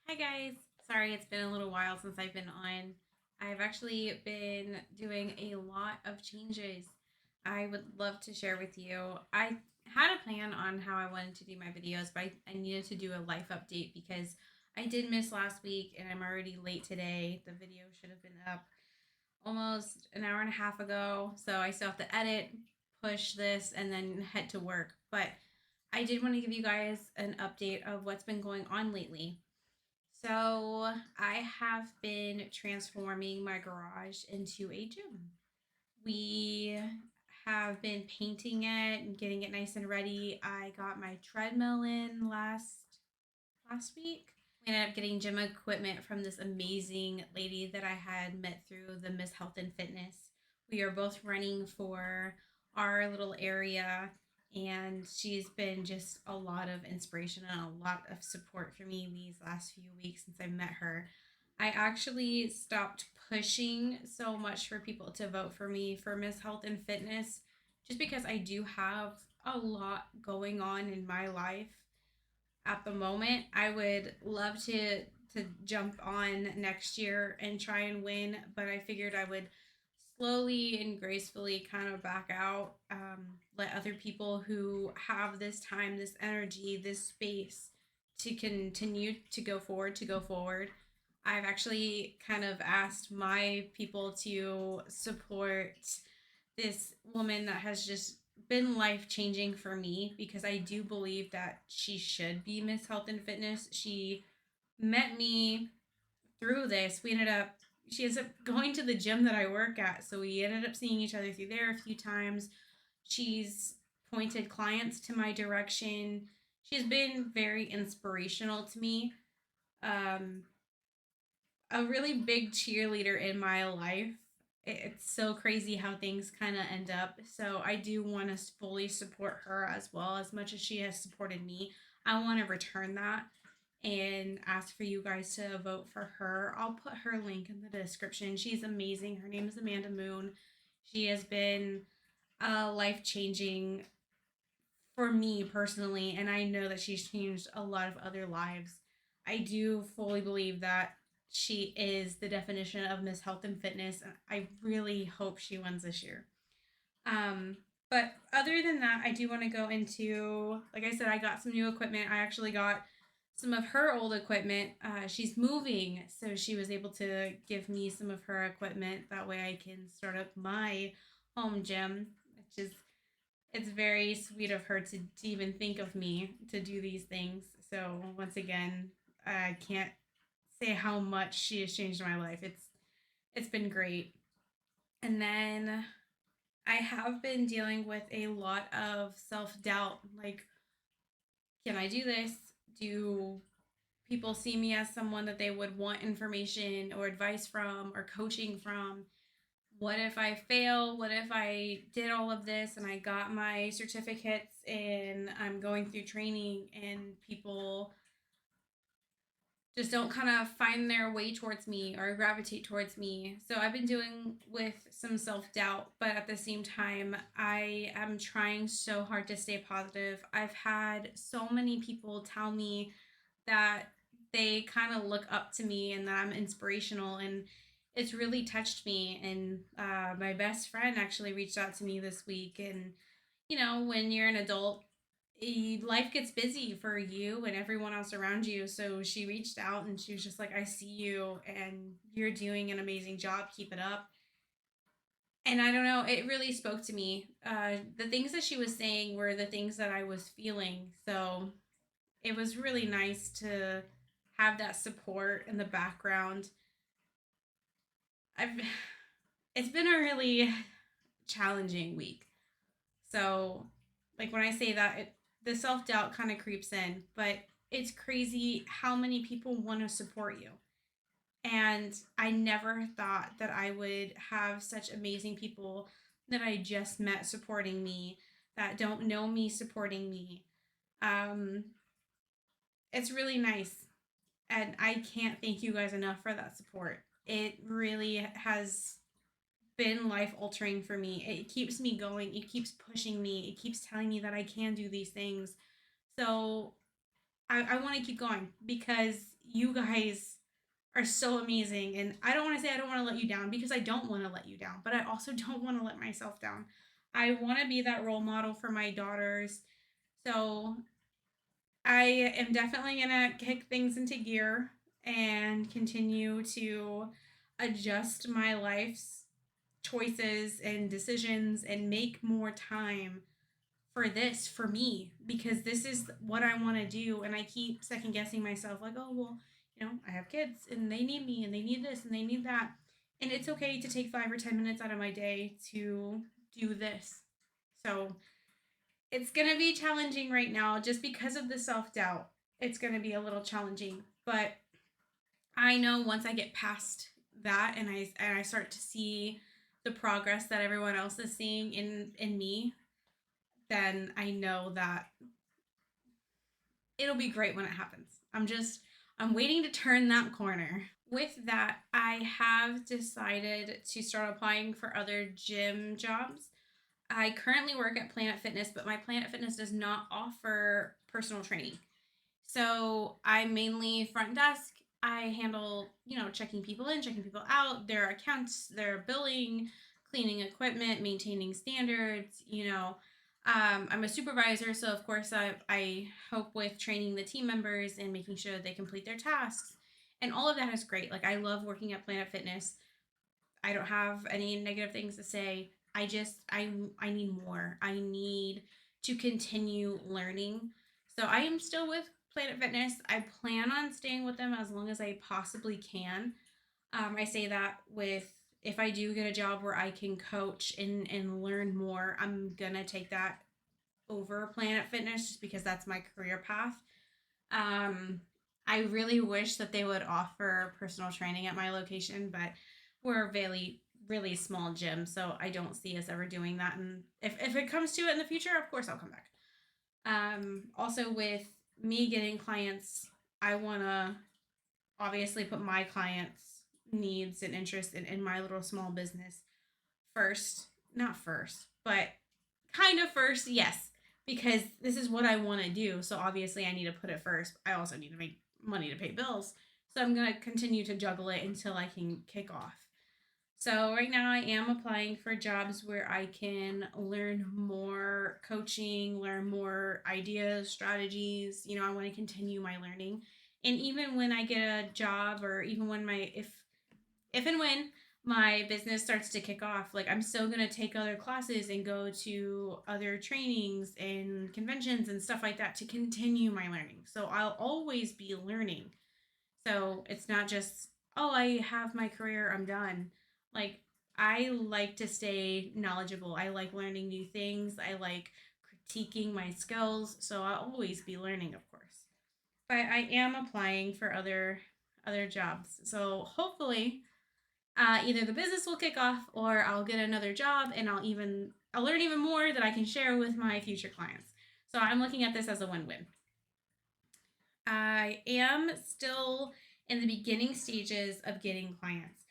Hi guys. Sorry it's been a little while since I've been on. I've actually been doing a lot of changes. I would love to share with you. I had a plan on how I wanted to do my videos, but I needed to do a life update because I did miss last week and I'm already late today. The video should have been up almost an hour and a half ago. So I still have to edit, push this, and then head to work. But I did want to give you guys an update of what's been going on lately. So I have been transforming my garage into a gym. We have been painting it and getting it nice and ready. I got my treadmill in last week. We ended up getting gym equipment from this amazing lady that I had met through the Miss Health and Fitness. We are both running for our little area, and she's been just a lot of inspiration and a lot of support for me these last few weeks since I met her. I actually stopped pushing so much for people to vote for me for Miss Health and Fitness just because I do have a lot going on in my life at the moment. I would love to jump on next year and try and win, but I figured I would slowly and gracefully kind of back out, let other people who have this time, this energy, this space to continue to go forward. I've actually kind of asked my people to support this woman that has just been life changing for me because I do believe that she should be Miss Health and Fitness. She met me through this. She ends up going to the gym that I work at. So we ended up seeing each other through there a few times. She's pointed clients to my direction. She's been very inspirational to me. Um, a really big cheerleader in my life. It's so crazy how things kind of end up. So I do want to fully support her as well as much as she has supported me. I want to return that and ask for you guys to vote for her. I'll put her link in the description. She's amazing. Her name is Amanda Moon. She has been life changing for me personally, and I know that she's changed a lot of other lives. I do fully believe that she is the definition of Miss Health and Fitness, and I really hope she wins this year. Um, but other than that, I do want to go into, like I said, I got some new equipment. I actually got some of her old equipment. She's moving, so she was able to give me some of her equipment. That way I can start up my home gym, which is it's very sweet of her to even think of me to do these things. So once again, I can't say how much she has changed my life. It's been great. And then I have been dealing with a lot of self doubt. Like, can I do this? Do people see me as someone that they would want information or advice from or coaching from? What if I fail? What if I did all of this and I got my certificates and I'm going through training and people just don't kind of find their way towards me or gravitate towards me? So I've been doing with some self doubt, but at the same time, I am trying so hard to stay positive. I've had so many people tell me that they kind of look up to me and that I'm inspirational, and it's really touched me. And my best friend actually reached out to me this week, and when you're an adult, life gets busy for you and everyone else around you. So she reached out and she was just like, I see you and you're doing an amazing job. Keep it up. And I don't know, it really spoke to me. The things that she was saying were the things that I was feeling. So it was really nice to have that support in the background. I've it's been a really challenging week. So, like when I say that, the self doubt kind of creeps in, but it's crazy how many people want to support you. And I never thought that I would have such amazing people that I just met supporting me, that don't know me supporting me. Um, it's really nice. And I can't thank you guys enough for that support. It really has been life altering for me. It keeps me going. It keeps pushing me. It keeps telling me that I can do these things. So I want to keep going because you guys are so amazing. And I don't want to say I don't want to let you down, because I don't want to let you down, but I also don't want to let myself down. I want to be that role model for my daughters. So I am definitely going to kick things into gear and continue to adjust my life's choices and decisions and make more time for this for me, because this is what I want to do. And I keep second guessing myself, like, oh, well, I have kids and they need me and they need this and they need that. And it's okay to take 5 or 10 minutes out of my day to do this. So it's going to be challenging right now just because of the self doubt. It's going to be a little challenging, but I know once I get past that and I start to see the progress that everyone else is seeing in me, then I know that it'll be great when it happens. I'm waiting to turn that corner. With that, I have decided to start applying for other gym jobs. I currently work at Planet Fitness, but my Planet Fitness does not offer personal training. So I'm mainly front desk. I handle, checking people in, checking people out, their accounts, their billing, cleaning equipment, maintaining standards. I'm a supervisor, so of course I help with training the team members and making sure they complete their tasks. And all of that is great. Like, I love working at Planet Fitness. I don't have any negative things to say. I need more. I need to continue learning. So I am still with Planet Fitness. I plan on staying with them as long as I possibly can. I say that with, if I do get a job where I can coach and learn more, I'm gonna take that over Planet Fitness just because that's my career path. Um, I really wish that they would offer personal training at my location, but we're a really small gym, so I don't see us ever doing that. And if it comes to it in the future, of course I'll come back. Also, with me getting clients, I want to obviously put my clients' needs and interests in my little small business first. Not first, but kind of first, yes, because this is what I want to do. So obviously I need to put it first. I also need to make money to pay bills. So I'm going to continue to juggle it until I can kick off. So right now I am applying for jobs where I can learn more coaching, learn more ideas, strategies. I want to continue my learning. And even when I get a job, or even when if and when my business starts to kick off, like, I'm still going to take other classes and go to other trainings and conventions and stuff like that to continue my learning. So I'll always be learning. So it's not just, oh, I have my career, I'm done. Like, I like to stay knowledgeable. I like learning new things. I like critiquing my skills. So I'll always be learning, of course. But I am applying for other jobs. So hopefully, either the business will kick off or I'll get another job and I'll learn even more that I can share with my future clients. So I'm looking at this as a win-win. I am still in the beginning stages of getting clients.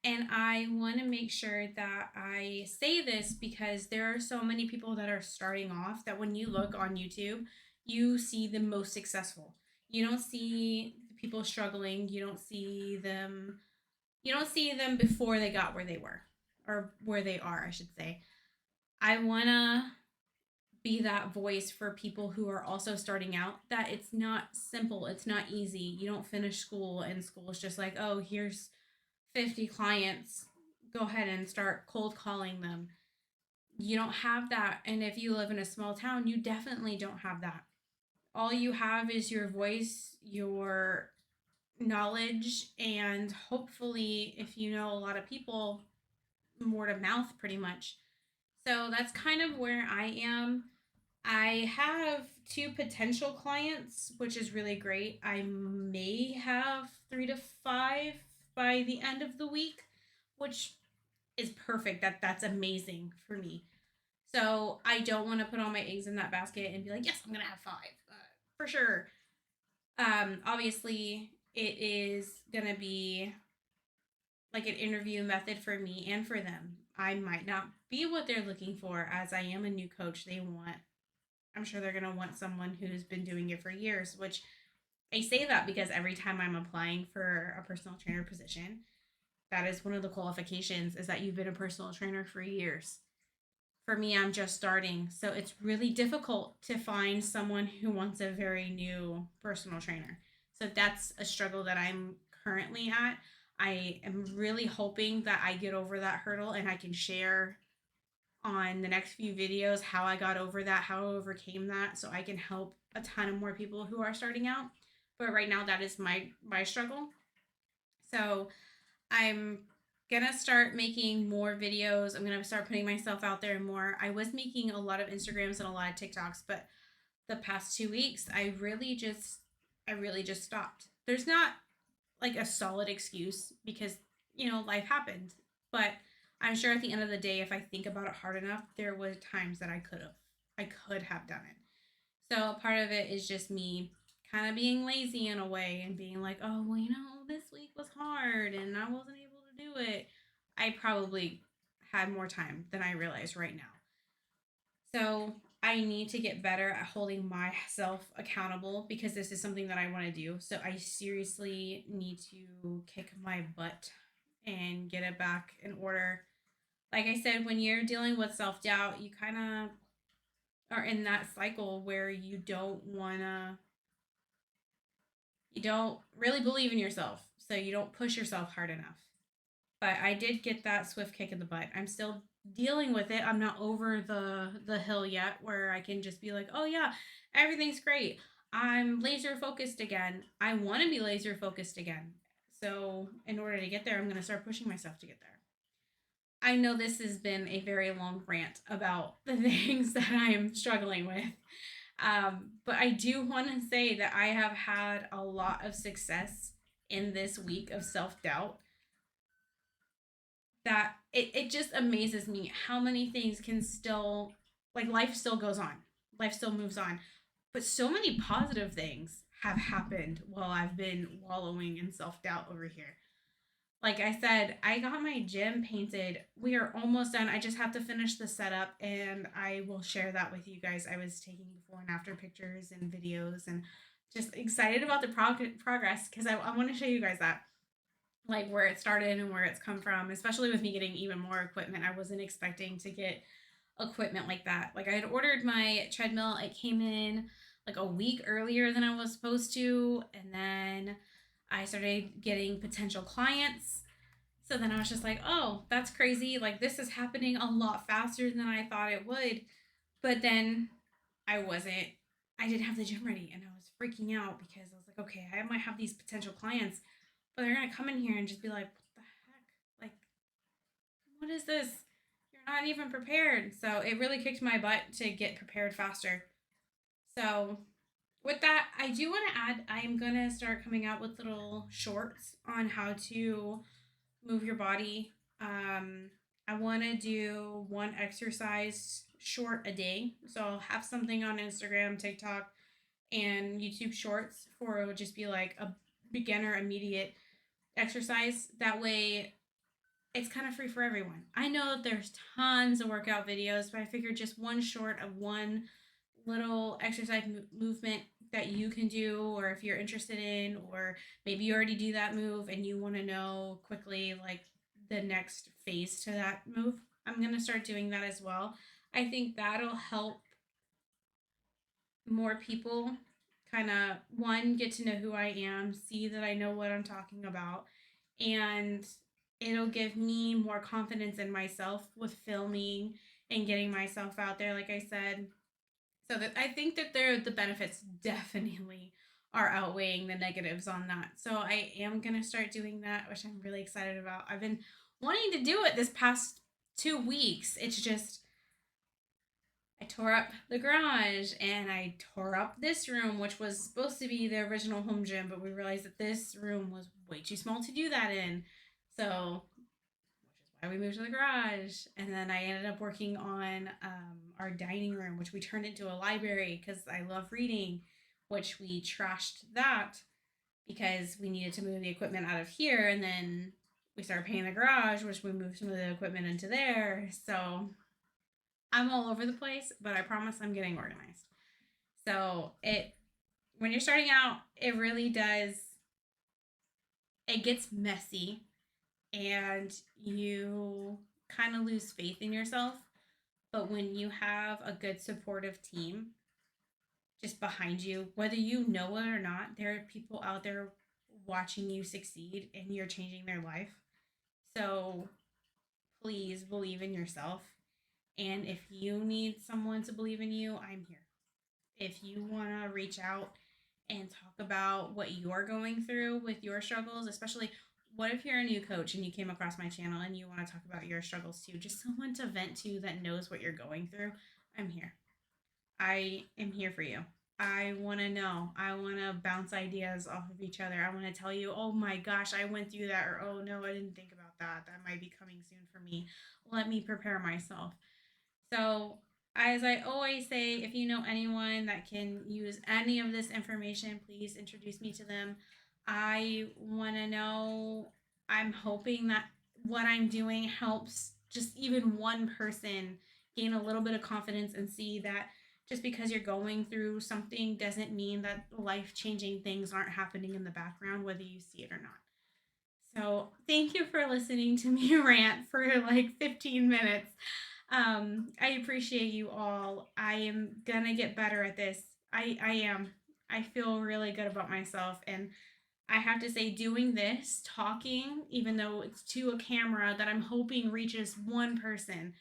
And I want to make sure that I say this because there are so many people that are starting off that when you look on YouTube, you see the most successful. You don't see people struggling. You don't see them before they got where they were, or where they are, I should say. I want to be that voice for people who are also starting out, that it's not simple, it's not easy. You don't finish school and school is just like, oh, here's 50 clients, go ahead and start cold calling them. You don't have that. And if you live in a small town, you definitely don't have that. All you have is your voice, your knowledge, and hopefully, if you know a lot of people, word of mouth, pretty much. So that's kind of where I am. I have two potential clients, which is really great. I may have 3 to 5 by the end of the week, which is perfect. That's amazing for me. So I don't want to put all my eggs in that basket and be like, yes, I'm gonna have 5, for sure. Obviously, it is gonna be like an interview method for me and for them. I might not be what they're looking for, as I am a new coach. I'm sure they're going to want someone who's been doing it for years, which I say that because every time I'm applying for a personal trainer position, that is one of the qualifications is that you've been a personal trainer for years. For me, I'm just starting. So it's really difficult to find someone who wants a very new personal trainer. So that's a struggle that I'm currently at. I am really hoping that I get over that hurdle and I can share on the next few videos how I got over that, how I overcame that, so I can help a ton of more people who are starting out. But right now that is my struggle. So I'm gonna start making more videos. I'm gonna start putting myself out there more. I was making a lot of Instagrams and a lot of TikToks, but the past 2 weeks I really just stopped. There's not like a solid excuse because life happened. But I'm sure at the end of the day, if I think about it hard enough, there were times that I could have done it. So part of it is just me kind of being lazy in a way and being like, oh well, this week was hard and I wasn't able to do it. I probably had more time than I realize right now. So I need to get better at holding myself accountable because this is something that I want to do. So I seriously need to kick my butt and get it back in order. Like I said, when you're dealing with self doubt, you kind of are in that cycle where you don't really believe in yourself. So you don't push yourself hard enough. But I did get that swift kick in the butt. I'm still dealing with it. I'm not over the hill yet where I can just be like, "Oh yeah, everything's great. I'm laser focused again. I want to be laser focused again." So, in order to get there, I'm going to start pushing myself to get there. I know this has been a very long rant about the things that I am struggling with. But I do want to say that I have had a lot of success in this week of self doubt that it just amazes me how many things can still, like, life still goes on, life still moves on, but so many positive things have happened while I've been wallowing in self-doubt over here. Like I said, I got my gym painted. We are almost done. I just have to finish the setup and I will share that with you guys. I was taking before and after pictures and videos and just excited about the progress because I want to show you guys that, like, where it started and where it's come from, especially with me getting even more equipment. I wasn't expecting to get equipment like that. Like, I had ordered my treadmill, it came in like a week earlier than I was supposed to, and then I started getting potential clients. So then I was just like, oh, that's crazy. Like, this is happening a lot faster than I thought it would. But then I wasn't, I didn't have the gym ready and I was freaking out because I was like, okay, I might have these potential clients, but they're gonna come in here and just be like, what the heck? Like, what is this? You're not even prepared. So it really kicked my butt to get prepared faster. So with that, I do want to add, I'm gonna start coming out with little shorts on how to move your body. I want to do one exercise short a day. So I'll have something on Instagram, TikTok, and YouTube shorts for it would just be like a beginner immediate exercise. That way it's kind of free for everyone. I know that there's tons of workout videos, but I figured just one short of one little exercise movement that you can do, or if you're interested in, or maybe you already do that move and you want to know quickly, like, the next phase to that move. I'm going to start doing that as well. I think that'll help more people kind of, one, get to know who I am, see that I know what I'm talking about, and it'll give me more confidence in myself with filming and getting myself out there, like I said. So that I think that the benefits definitely are outweighing the negatives on that. So I am gonna start doing that, which I'm really excited about. I've been wanting to do it this past 2 weeks. It's just I tore up the garage and I tore up this room, which was supposed to be the original home gym, but we realized that this room was way too small to do that in. So, which is why we moved to the garage. And then I ended up working on our dining room, which we turned into a library because I love reading, which we trashed that because we needed to move the equipment out of here. And then we started painting the garage, which we moved some of the equipment into there. So I'm all over the place, but I promise I'm getting organized. So it when you're starting out, it really does, it gets messy and you kind of lose faith in yourself. But when you have a good supportive team just behind you, whether you know it or not, there are people out there watching you succeed and you're changing their life. So please believe in yourself. And if you need someone to believe in you, I'm here. If you want to reach out and talk about what you're going through with your struggles, especially what if you're a new coach and you came across my channel and you want to talk about your struggles too, just someone to vent to that knows what you're going through, I'm here. I am here for you. I want to know. I want to bounce ideas off of each other. I want to tell you, oh my gosh, I went through that, or oh no, I didn't think about that. That might be coming soon for me. Let me prepare myself. So, as I always say, if you know anyone that can use any of this information, please introduce me to them. I want to know, I'm hoping that what I'm doing helps just even one person gain a little bit of confidence and see that just because you're going through something doesn't mean that life changing things aren't happening in the background, whether you see it or not. So, thank you for listening to me rant for like 15 minutes. I appreciate you all. I am gonna get better at this. I am. I feel really good about myself. And I have to say, doing this, talking, even though it's to a camera that I'm hoping reaches one person,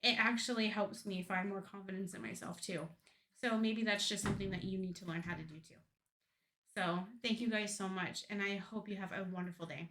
it actually helps me find more confidence in myself too. So maybe that's just something that you need to learn how to do too. So thank you guys so much. And I hope you have a wonderful day.